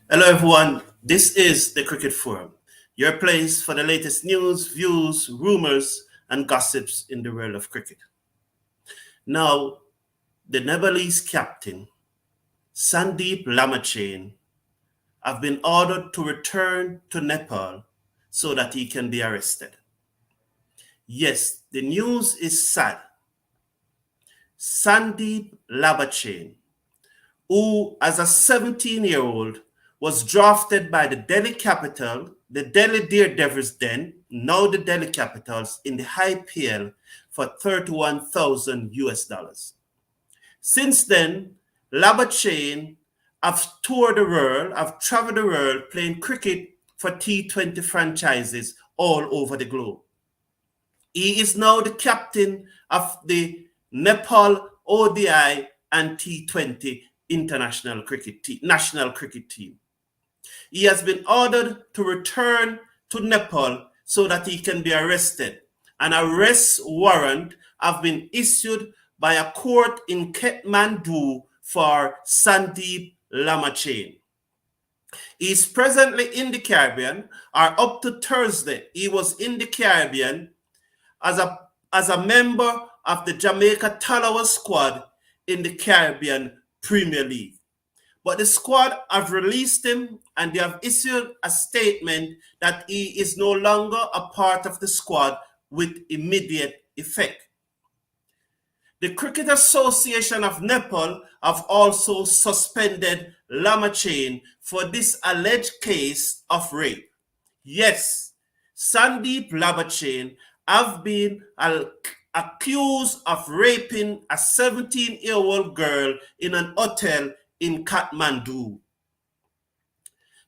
Hello, everyone. This is the Cricket Forum, your place for the latest news, views, rumors, and gossips in the world of cricket. Now, the Nepalese captain, Sandeep Lamichhane, have been ordered to return to Nepal so that he can be arrested. Yes, the news is sad. Sandeep Lamichhane, who, as a 17-year-old, was drafted by the Delhi Capital, the Delhi Daredevils then, now the Delhi Capitals, in the IPL for 31,000 US dollars. Since then, Labachane have toured the world, have traveled the world playing cricket for T20 franchises all over the globe. He is now the captain of the Nepal ODI and T20 national cricket team. He has been ordered to return to Nepal so that he can be arrested. An arrest warrant have been issued by a court in Kathmandu for Sandeep Lamichhane. He is presently in the Caribbean, or up to Thursday, he was in the Caribbean as a member of the Jamaica Talawa squad in the Caribbean Premier League. But the squad have released him and they have issued a statement that he is no longer a part of the squad with immediate effect. The Cricket Association of Nepal have also suspended Lamichhane for this alleged case of rape. Yes, Sandeep Lamichhane have been accused of raping a 17-year-old girl in an hotel in Kathmandu.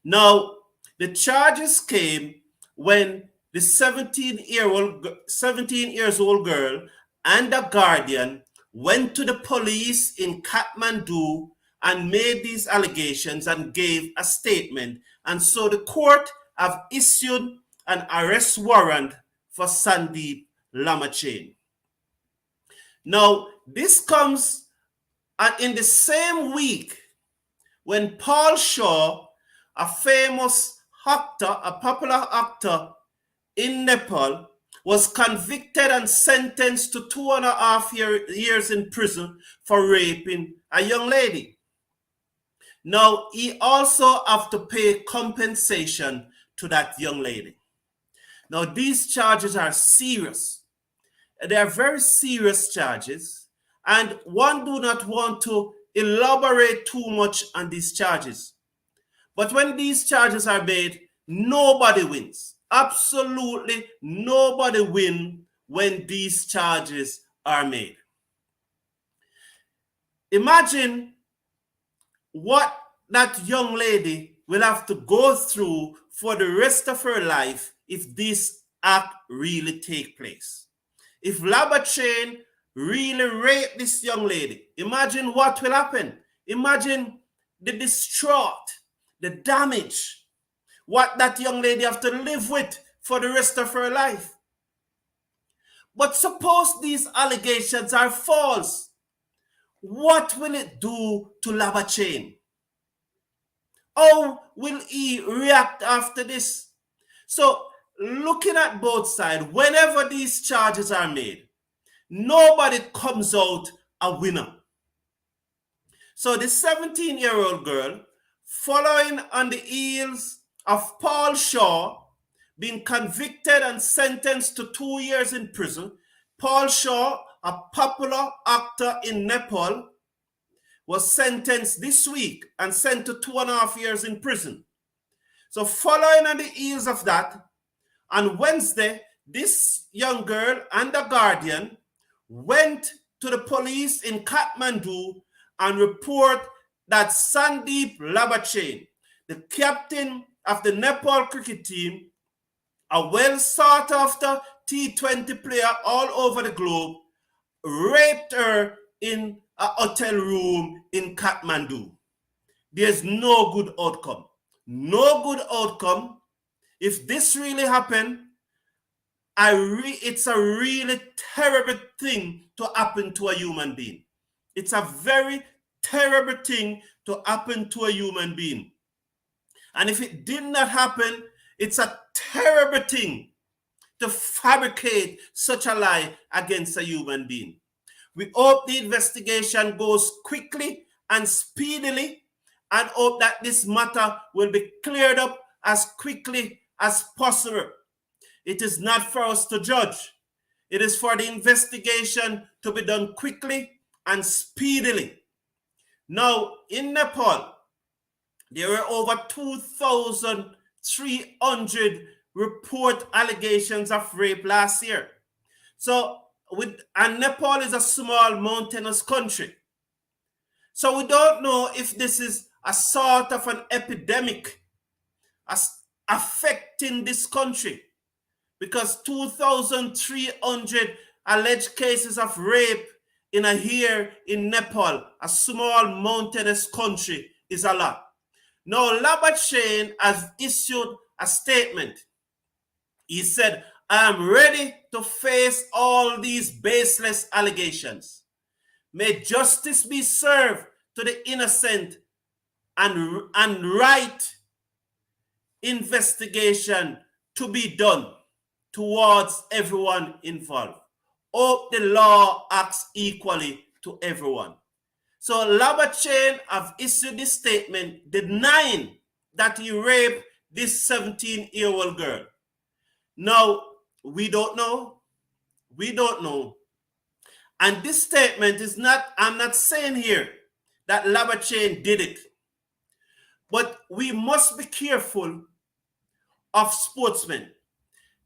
Now, the charges came when the 17 years old girl and a guardian went to the police in Kathmandu and made these allegations and gave a statement. And so the court have issued an arrest warrant for Sandeep Lamichhane. Now, this comes in the same week when Paul Shaw, a famous actor, a popular actor in Nepal, was convicted and sentenced to 2.5 years in prison for raping a young lady. Now, he also have to pay compensation to that young lady. Now, these charges are serious. They are very serious charges, and one do not want to elaborate too much on these charges. But when these charges are made, nobody wins. Absolutely nobody wins when these charges are made. Imagine what that young lady will have to go through for the rest of her life if this act really take place. If Lamichhane really raped this young lady, imagine what will happen. Imagine the distraught, the damage, what that young lady have to live with for the rest of her life. But suppose these allegations are false. What will it do to Lamichhane? How will he react after this? So, looking at both sides, whenever these charges are made, nobody comes out a winner. So the 17-year-old girl, following on the heels of Paul Shaw being convicted and sentenced to 2 years in prison, Paul Shaw, a popular actor in Nepal, was sentenced this week and sent to 2.5 years in prison. So following on the heels of that, on Wednesday, this young girl and the guardian went to the police in Kathmandu and report that Sandeep Lamichhane, the captain of the Nepal cricket team, a well sought after T20 player all over the globe, raped her in a hotel room in Kathmandu. There's no good outcome. No good outcome. If this really happened, it's a really terrible thing to happen to a human being. It's a very terrible thing to happen to a human being. And if it did not happen, it's a terrible thing to fabricate such a lie against a human being. We hope the investigation goes quickly and speedily, and hope that this matter will be cleared up as quickly as possible. It is not for us to judge. It is for the investigation to be done quickly and speedily. Now, in Nepal, there were over 2,300 report allegations of rape last year. So, and Nepal is a small mountainous country. So we don't know if this is a sort of an epidemic affecting this country, because 2,300 alleged cases of rape in a year in Nepal, a small mountainous country, is a lot. Now, Lamichhane has issued a statement. He said, I am ready to face all these baseless allegations. May justice be served to the innocent, and right investigation to be done towards everyone involved. Hope the law acts equally to everyone. So Lamichhane have issued this statement denying that he raped this 17-year-old girl. Now, we don't know. We don't know. And this statement is not, I'm not saying here that Lamichhane did it. But we must be careful of sportsmen.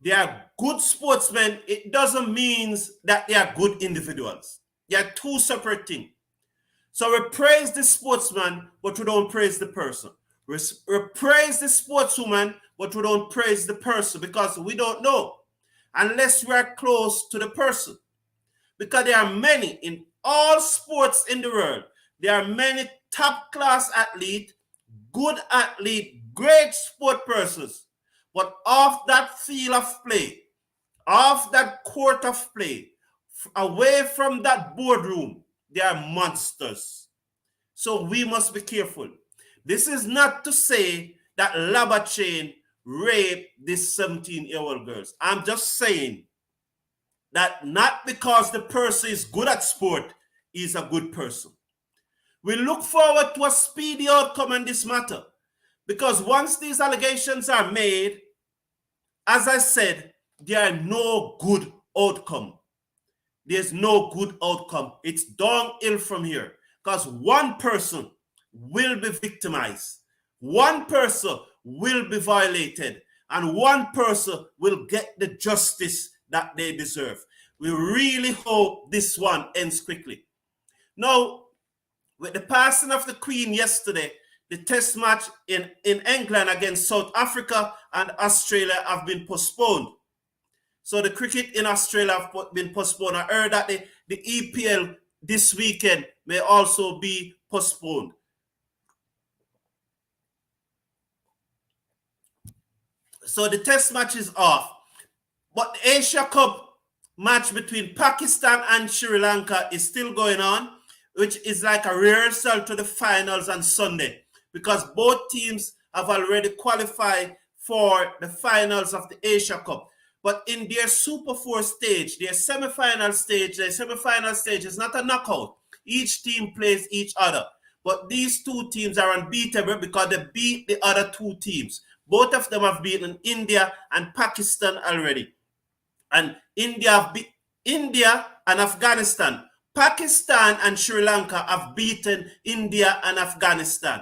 They are good sportsmen. It doesn't mean that they are good individuals. They are two separate things. So we praise the sportsman, but we don't praise the person. We praise the sportswoman, but we don't praise the person, because we don't know unless we are close to the person. Because there are many in all sports in the world. There are many top-class athletes, good athlete, great sport persons. But off that field of play, off that court of play, away from that boardroom, they are monsters. So we must be careful. This is not to say that Lamichhane raped this 17-year-old girl. I'm just saying that not because the person is good at sport, he's a good person. We look forward to a speedy outcome in this matter, because once these allegations are made, as I said, there are no good outcome. There's no good outcome. It's downhill from here, because one person will be victimized, one person will be violated, and one person will get the justice that they deserve. We really hope this one ends quickly. Now, with the passing of the Queen yesterday, the test match in England against South Africa and Australia have been postponed. So the cricket in Australia have been postponed. I heard that the EPL this weekend may also be postponed. So the test match is off. But the Asia Cup match between Pakistan and Sri Lanka is still going on, which is like a rehearsal to the finals on Sunday, because both teams have already qualified for the finals of the Asia Cup. But in their Super 4 stage, their semi-final stage is not a knockout. Each team plays each other. But these two teams are unbeatable because they beat the other two teams. Both of them have beaten India and Pakistan already. And India and Afghanistan. Pakistan and Sri Lanka have beaten India and Afghanistan.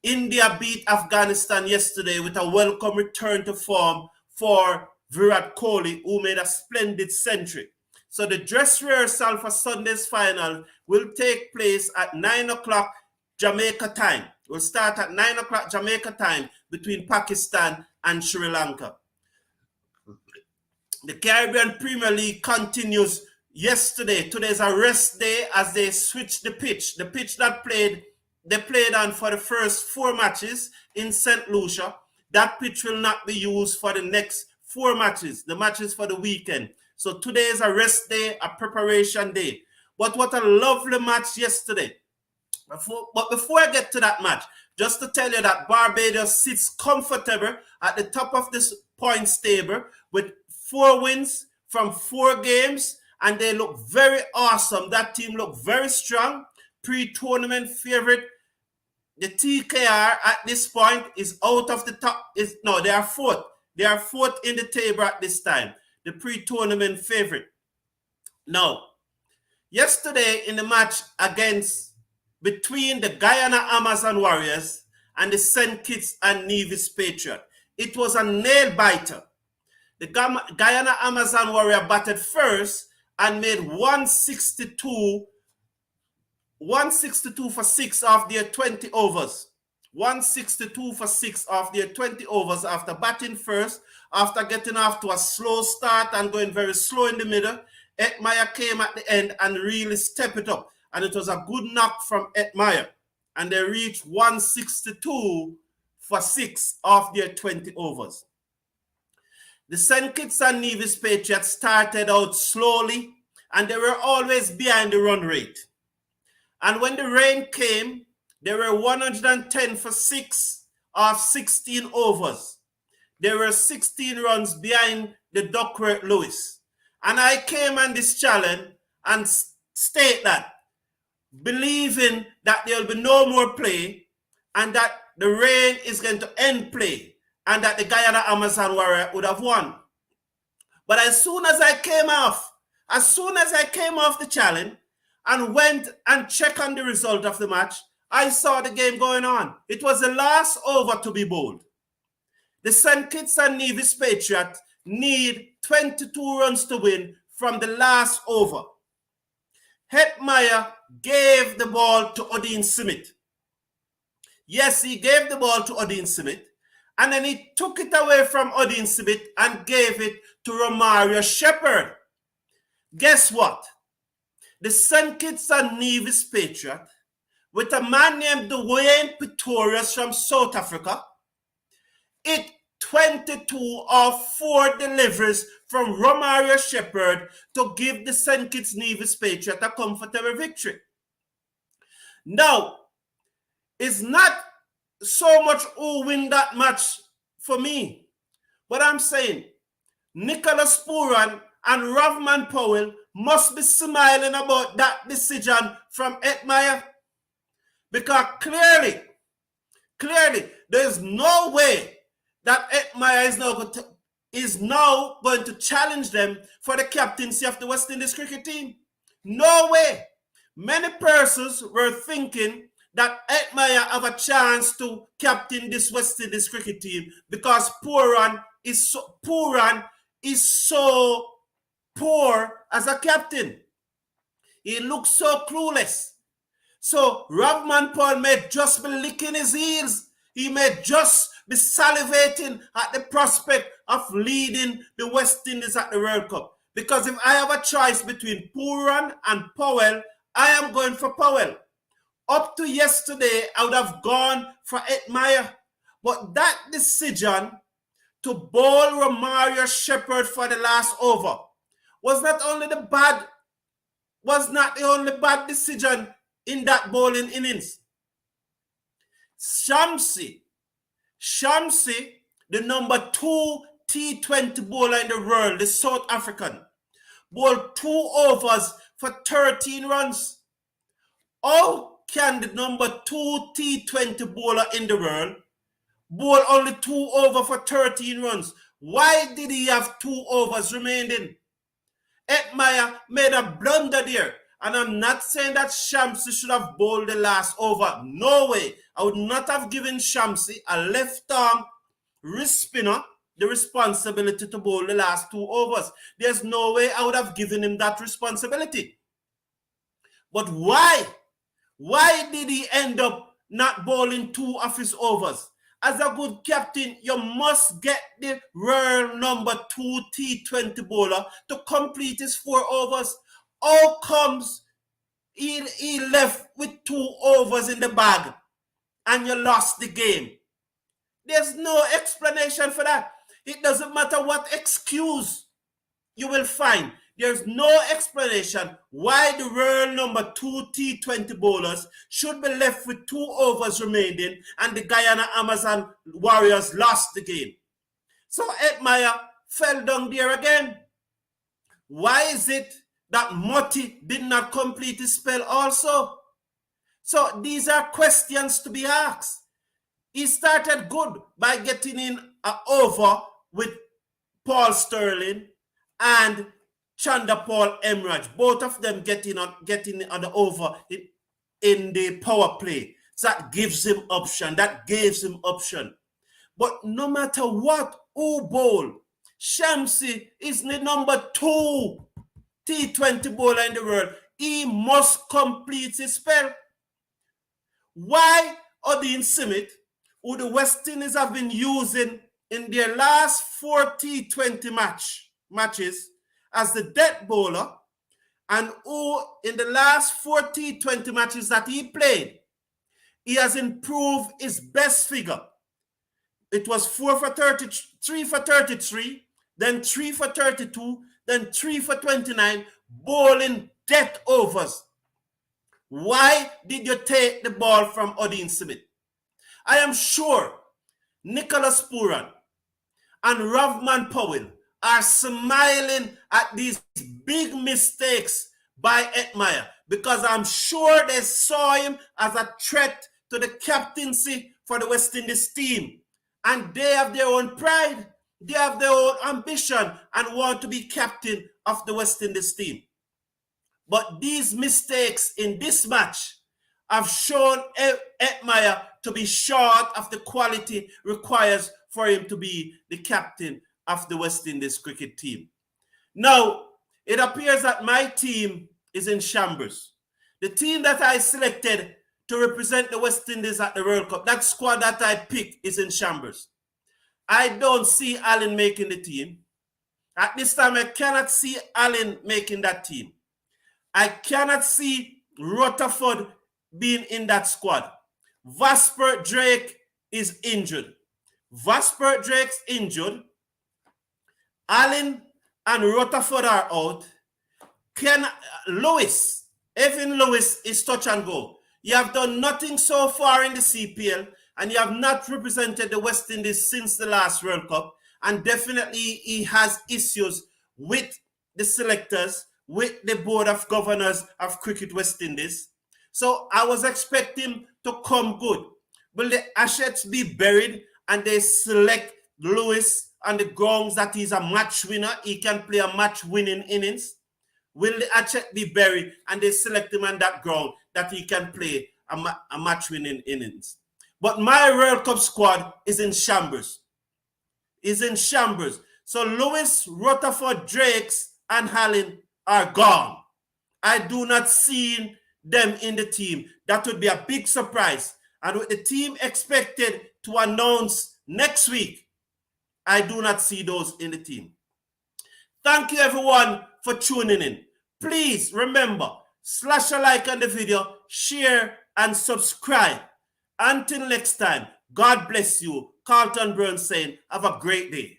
India beat Afghanistan yesterday with a welcome return to form for Virat Kohli, who made a splendid century. So the dress rehearsal for Sunday's final will take place at 9 o'clock Jamaica time. We'll start at 9 o'clock Jamaica time between Pakistan and Sri Lanka. The Caribbean Premier League continues yesterday. Today's a rest day as they switch the pitch. The pitch that they played on for the first 4 matches in St. Lucia. That pitch will not be used for the next 4 matches, the matches for the weekend. So today is a rest day, a preparation day. But what a lovely match yesterday. But before I get to that match, Just to tell you that Barbados sits comfortable at the top of this points table with 4 wins from 4 games, and they look very awesome. That team looked very strong. Pre-tournament favorite. The TKR at this point is out of the top. They are 4th. They are 4th in the table at this time. The pre-tournament favorite. Now, yesterday in the match between the Guyana Amazon Warriors and the St. Kitts and Nevis Patriot, it was a nail-biter. The Guyana Amazon Warrior batted first and made 162 for 6 off their 20 overs. 162 for 6 off their 20 overs after batting first, after getting off to a slow start and going very slow in the middle. Hetmyer came at the end and really stepped it up. And it was a good knock from Hetmyer. And they reached 162 for 6 off their 20 overs. The St. Kitts and Nevis Patriots started out slowly, and they were always behind the run rate. And when the rain came, they were 110 for 6 off 16 overs. They were 16 runs behind the Duckworth Lewis. And I came on this challenge and state that, believing that there will be no more play and that the rain is going to end play and that the Guyana Amazon Warrior would have won. But as soon as I came off the challenge and went and checked on the result of the match, I saw the game going on. It was the last over to be bowled. The St. Kitts and Nevis Patriots need 22 runs to win from the last over. Hetmyer gave the ball to Odin Smith. Yes, he gave the ball to Odin Smith, and then he took it away from Odin Smith and gave it to Romario Shepherd. Guess what? The St. Kitts and Nevis Patriot, with a man named Dwayne Pretorius from South Africa, it 22 of 4 deliveries from Romario Shepherd to give the St. Kitts Nevis Patriot a comfortable victory. Now, it's not so much who win that match for me, but I'm saying Nicholas Pooran and Ravman Powell must be smiling about that decision from Hetmyer, because clearly, there's no way that Hetmyer is now going to challenge them for the captaincy of the West Indies cricket team. No way. Many persons were thinking that Hetmyer have a chance to captain this West Indies cricket team because Pooran is so poor as a captain. He looks so clueless. So Ravman Paul may just be licking his heels. He may just be salivating at the prospect of leading the West Indies at the World Cup. Because if I have a choice between Pooran and Powell, I am going for Powell. Up to yesterday, I would have gone for Hetmyer. But that decision to bowl Romario Shepherd for the last over was not the only bad decision in that bowling innings. Shamsi, the number 2 T20 bowler in the world, the South African, bowled 2 overs for 13 runs. How can the number 2 T20 bowler in the world bowl only 2 overs for 13 runs? Why did he have 2 overs remaining? Hetmyer made a blunder there. And I'm not saying that Shamsi should have bowled the last over. No way. I would not have given Shamsi, a left-arm wrist spinner, the responsibility to bowl the last 2 overs. There's no way I would have given him that responsibility. But why? Why did he end up not bowling 2 of his overs? As a good captain, you must get the world number 2 T20 bowler to complete his 4 overs. How comes he left with 2 overs in the bag and you lost the game? There's no explanation for that. It doesn't matter what excuse you will find. There's no explanation why the world number 2 T20 bowlers should be left with 2 overs remaining and the Guyana Amazon Warriors lost the game. So Hetmyer fell down there again. Why is it that Motti did not complete his spell also? So these are questions to be asked. He started good by getting in an over with Paul Sterling and Chanderpaul Emraj. Both of them getting on the over in the power play. So that gives him option. That gives him option. But no matter what, who bowl, Shamsi is the number 2 T20 bowler in the world. He must complete his spell. Why Odin Simit, who the West Indies have been using in their last 4 T20 matches as the death bowler, and who in the last 4 T20 matches that he played, he has improved his best figure. It was 4 for 33, 3 for 33, then 3 for 32, then 3 for 29, bowling death overs. Why did you take the ball from Odin Smith? I am sure Nicholas Pooran and Ravman Powell are smiling at these big mistakes by Hetmyer because I'm sure they saw him as a threat to the captaincy for the West Indies team. And they have their own pride, they have their own ambition and want to be captain of the West Indies team. But these mistakes in this match have shown Hetmyer to be short of the quality required for him to be the captain of the West Indies cricket team. Now, it appears that my team is in shambles. The team that I selected to represent the West Indies at the World Cup, that squad that I picked is in shambles. I don't see Allen making the team. At this time, I cannot see Allen making that team. I cannot see Rutherford being in that squad. Vasper Drake is injured. Vasper Drake's injured. Allen and Rutherford are out. Evan Lewis is touch and go. You have done nothing so far in the CPL and you have not represented the West Indies since the last World Cup. And definitely he has issues with the selectors, with the Board of Governors of Cricket West Indies. So I was expecting to come good. Will the assets be buried and they select Lewis on the grounds that he's a match winner? He can play a match-winning innings. Will the asset be buried and they select him on that ground that he can play a match-winning innings? But my World Cup squad is in shambles. Is in shambles. So Lewis, Rutherford, Drakes, and Allen are gone. I do not see them in the team. That would be a big surprise. And with the team expected to announce next week, I do not see those in the team. Thank you everyone for tuning in. Please remember, slash a like on the video, share and subscribe. Until next time, God bless you. Carlton Burns saying, have a great day.